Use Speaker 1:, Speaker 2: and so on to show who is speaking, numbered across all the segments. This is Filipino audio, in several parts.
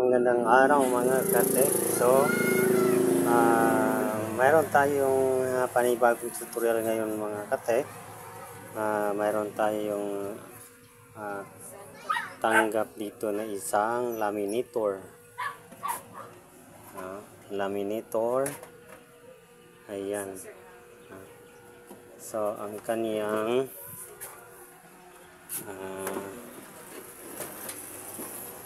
Speaker 1: Magandang araw mga kate. So, mayroon tayong panibagong tutorial ngayon mga kate. Mayroon tayong tanggap dito na isang laminator. Laminator. Ayan. So, ang kaniyang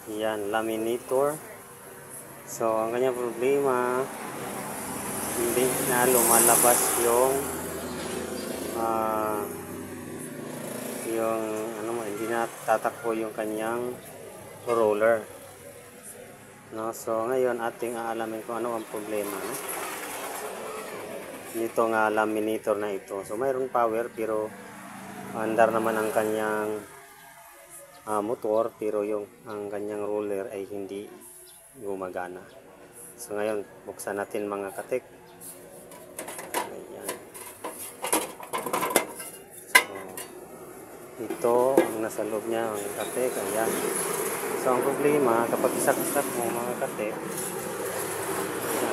Speaker 1: yan, laminator. So, ang kanyang problema, hindi na lumalabas yung hindi na tatakbo yung kanyang roller. No? So, ngayon ating aalamin kung ano ang problema. No? Nito nga laminator na ito. So, mayroong power pero andar naman ang kanyang motor, pero ang kanyang roller ay hindi gumagana. So ngayon buksan natin mga katek. Ayan. So ito ang nasa loob niya mga katek. Ayan. So ang problema kapag isaksak mo mga katek,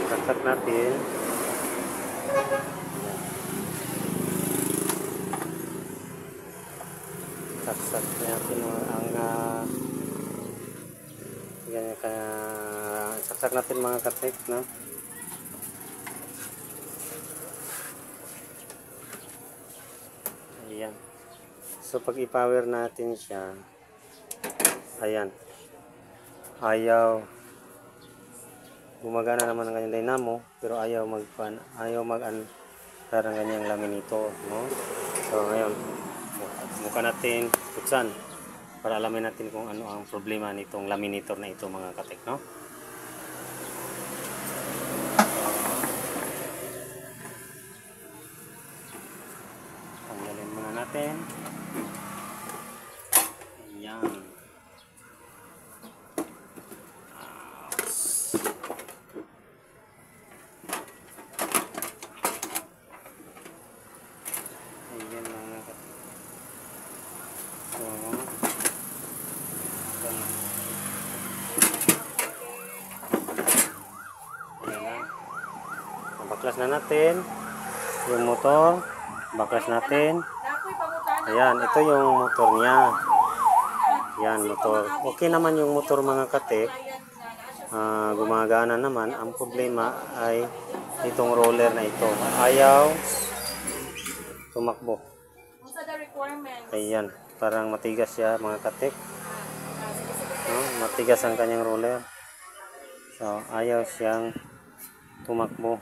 Speaker 1: saksak natin. Saksak natin saksak natin mga katek, no? Ayan. So pag i-power natin siya, ayan, ayaw gumagana naman ang kanyang dynamo, pero ayaw mag-an ang kanyang laminator, no? So ngayon mukha natin buksan para alamin natin kung ano ang problema nitong laminator na ito mga katek, no? Tanggalin muna natin. Ayan. Ayan mga katek. So baklas na natin yung motor, baklas natin. Ayan, ito yung motor niya. Ayan, motor. Okay naman yung motor mga katek. Gumagana naman. Ang problema ay itong roller na ito. Ayaw tumakbo. Ayan, parang matigas siya mga katek. Matigas ang kanyang roller. So, ayaw siyang tumakbo.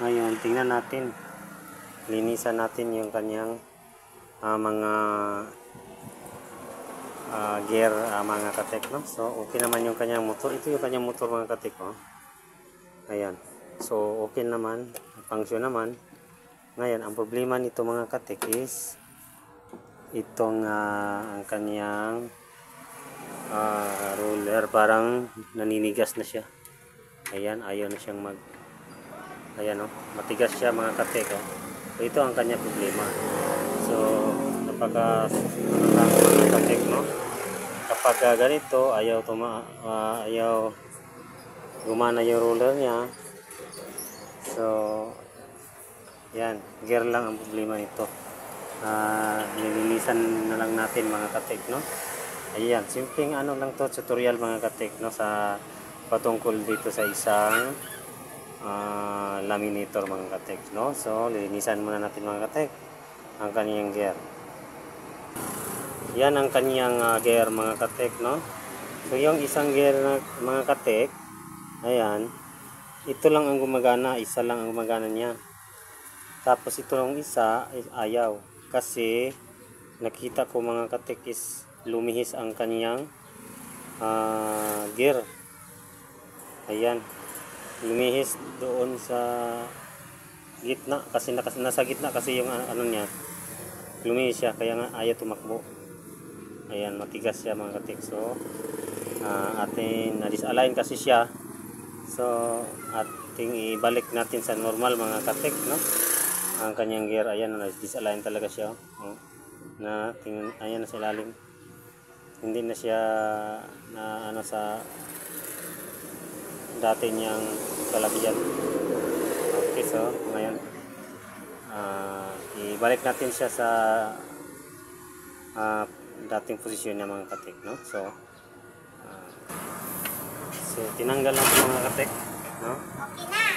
Speaker 1: Ngayon, tingnan natin. Linisan natin yung kanyang mga gear mga katek, no? So, okay naman yung kanyang motor. Ito yung kanyang motor mga katek, oh. Ayan. So, okay naman. Function naman. Ngayon, ang problema nito mga katek is itong ang kanyang roller parang naninigas na siya. Ayan, ayaw na siyang ayan, oh, matigas siya mga katek, oh. So, ito ang kanya problema. So kapag mga katek, no, kapag ganito ayaw gumana yung roller niya. So yan, gear lang ang problema nito. Nilinisan na lang natin mga katek, no. Ayan, simpleng ano lang to, tutorial mga katek, no, sa patungkol dito sa isang laminator mga katek, no. So lilinisan muna natin mga katek ang kaniyang gear. Yan ang kaniyang gear mga katek, no. So yung isang gear na mga katek, ayan, ito lang ang gumagana, isa lang ang gumagana niya. Tapos ito lang isa ayaw, kasi nakita ko mga katek is lumihis ang kaniyang gear. Ayan, lumihis doon sa gitna, kasi nasa gitna kasi yung ano niya, lumihis siya, kaya nga ayaw tumakbo. Ayan, matigas siya mga katek. So ating na-disalign kasi siya. So ating ibalik natin sa normal mga katek, no, ang kanyang gear. Ayan, na-disalign talaga siya, oh. Ayan na sa ilalim. hindi na siya na ano sa dati niyang kalagyan. Okay, so ngayon ibalik natin siya sa dating posisyon niya mga katik, no? So tinanggal lang ito mga katik, no?
Speaker 2: Okay na.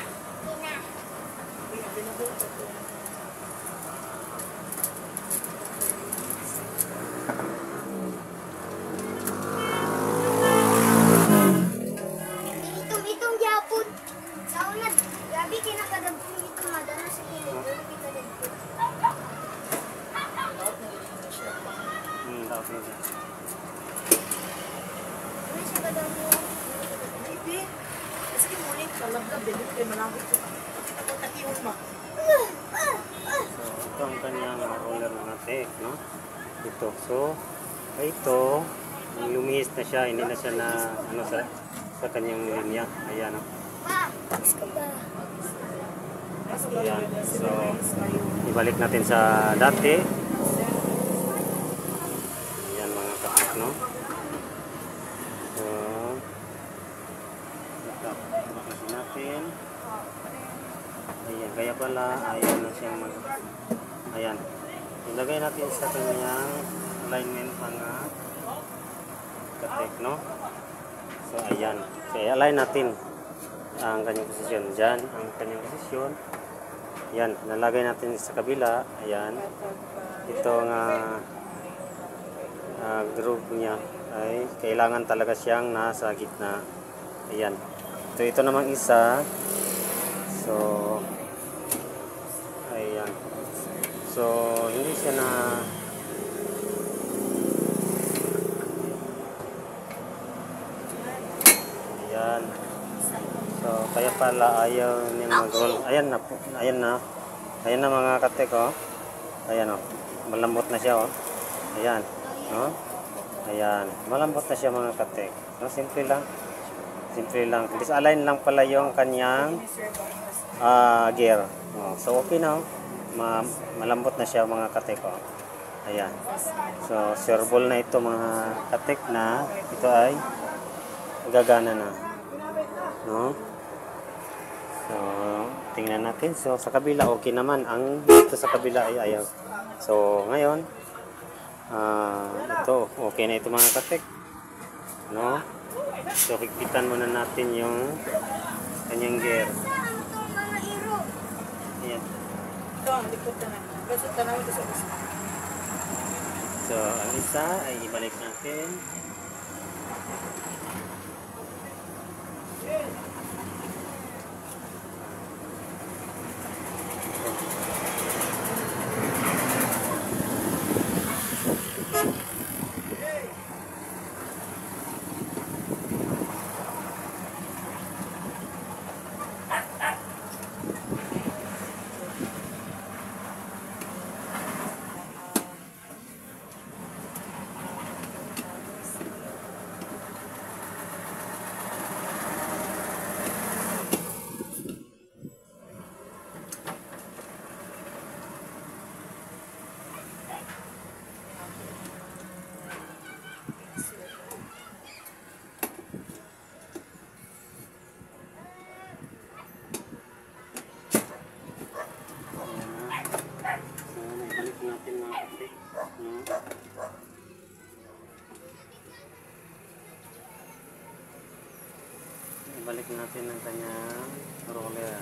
Speaker 2: Itong gyapon. Naunad, gabi kinakadagpon ito madana sa kilid. Gabi kinakadagpon.
Speaker 1: Dapat na siya.
Speaker 2: Ano siya kadagpon?
Speaker 3: Bibi, kasi morning kalag ka, bilit kayo malapit ko. Ako takiyon ma.
Speaker 1: So ito ang kanyang roller mga katik, no? Ito, so ito lumihis na siya, hindi na siya na ano sa kanyang linya. Ayan, no?
Speaker 2: Pa, ka ba?
Speaker 1: Ayan. So ibalik natin sa dati. Ayan mga katik, no? So ito natin. Ayan, kaya pala ayaw na siyang ayan, ilagay natin sa kanyang alignment mga katik, no? So ayan, so i-align natin ang kanyang posisyon dyan, ang kanyang posisyon. Ayan, nalagay natin sa kabila. Ayan, ito nga groove niya ay kailangan talaga siyang nasa gitna. Ayan, ito namang isa. So ayan, so hindi siya na ayan, so kaya pala ayaw niya mag-roll. Ayan na po, ayan na mga katik, oh. Ayan, oh, malambot na siya, oh. Ayan, oh. Ayan, malambot na siya mga katik. No, simple lang, disalign lang pala yung kanyang gear. Oh, so okay na, oh. Malambot na siya mga katik, oh. Ayan, so sureball na ito mga katik, na ito ay gagana na, no? So tingnan natin. So sa kabila okay naman, ang dito sa kabila ay ayaw. So ngayon ito okay na ito mga katik, no? So higpitan muna natin yung kanyang gear.
Speaker 2: Saan itong mga iro?
Speaker 1: Ayan.
Speaker 3: Ito, ang likod na. Kasi tanawin ko sa isa.
Speaker 1: So ang isa ay ibalik natin. Balik natin ang kanyang roller.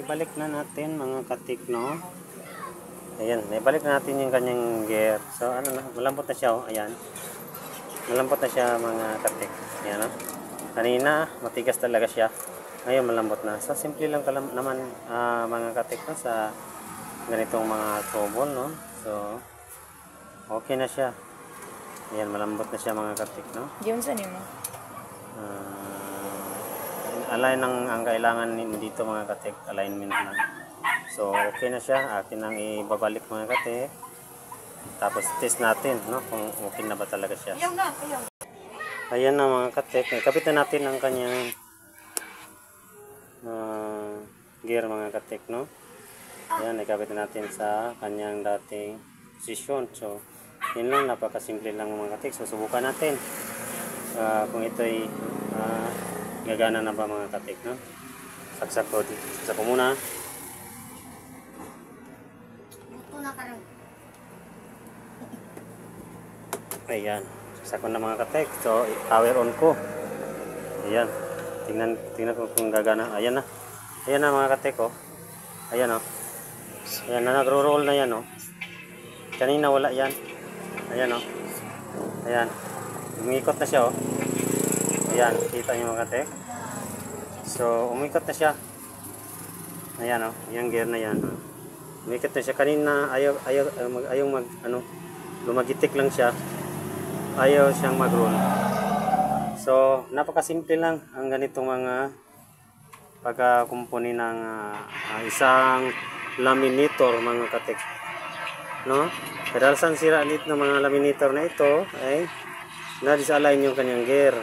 Speaker 1: Ibalik na natin mga katik, no? Ayan, naibalik na natin yung kanyang gear. So, ano na, malambot na siya, oh. Ayan. Malambot na siya, mga katik. Ayan, oh. Kanina, matigas talaga siya. Ngayon, malambot na. So, simple lang naman, mga katik, no, sa ganitong mga trouble, no. So, okay na siya. Ayan, malambot na siya, mga katik, no.
Speaker 3: Diyon sa nimo.
Speaker 1: Align ang kailangan dito, mga katik. Alignment lang. So, okay na siya. Akin ang ibabalik, mga katik. Tapos, test natin, no, kung okay na ba talaga siya.
Speaker 3: Ayaw na, ayaw.
Speaker 1: Ayan na, mga katek. Ikapit na natin ang kanyang gear, mga katek, no. Ayan, ikapit na natin sa kanyang dating posisyon. So, yun lang, napakasimple lang, mga katek. So, subukan natin kung ito'y gagana na ba, mga katek, no. Saksak ko muna.
Speaker 2: Ito na karon.
Speaker 1: Ayan, saksak ko na, mga katek. So, power on ko. Ayan, tingnan ko kung gagana. Ayan na. Ayan na, mga katek, oh. Ayan, oh. Ayan na, nagro-roll na yan, oh. Kanina wala yan. Ayan, oh. Ayan. Umikot na siya, oh. Ayan, kita niyo, mga katek. So, umikot na siya. Ayan, oh. Yung gear na yan, oh. Umikot na siya. Kanina, ayaw lumagitik lang siya. Ayaw siyang mag-roll. So, napakasimple lang ang ganitong mga pagkakumpuni ng isang laminator, mga katek, no? Kadalasan sira dito ng mga laminator na ito ay na-disalign yung kanyang gear.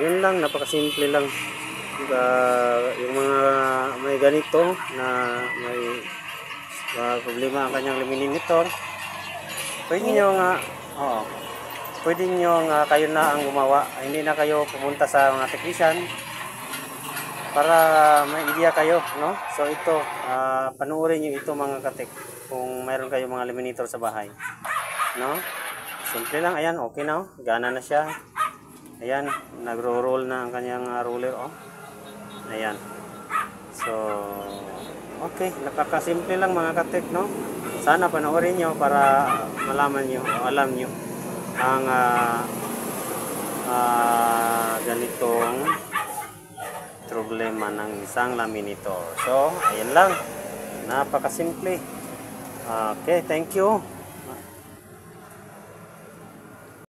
Speaker 1: Yun lang, napakasimple lang. Yung mga may ganito na may problema ang kanyang laminator, pwede nyo nga, pwede nyo nga kayo na ang gumawa. Hindi na kayo pumunta sa mga technician para may idea kayo, no? So ito, panuorin nyo ito, mga katek, kung mayroon kayo mga laminator sa bahay, no? Simple lang. Ayan, okay na, oh. Gana na siya. Ayan, nagro-roll na ang kanyang roller, oh. Ayan. So, okay, napakasimple lang, mga katek, no? Sana panoorin nyo para malaman nyo, alam nyo ang ganitong problema ng isang laminator. So, ayan lang. Napakasimple. Okay, thank you.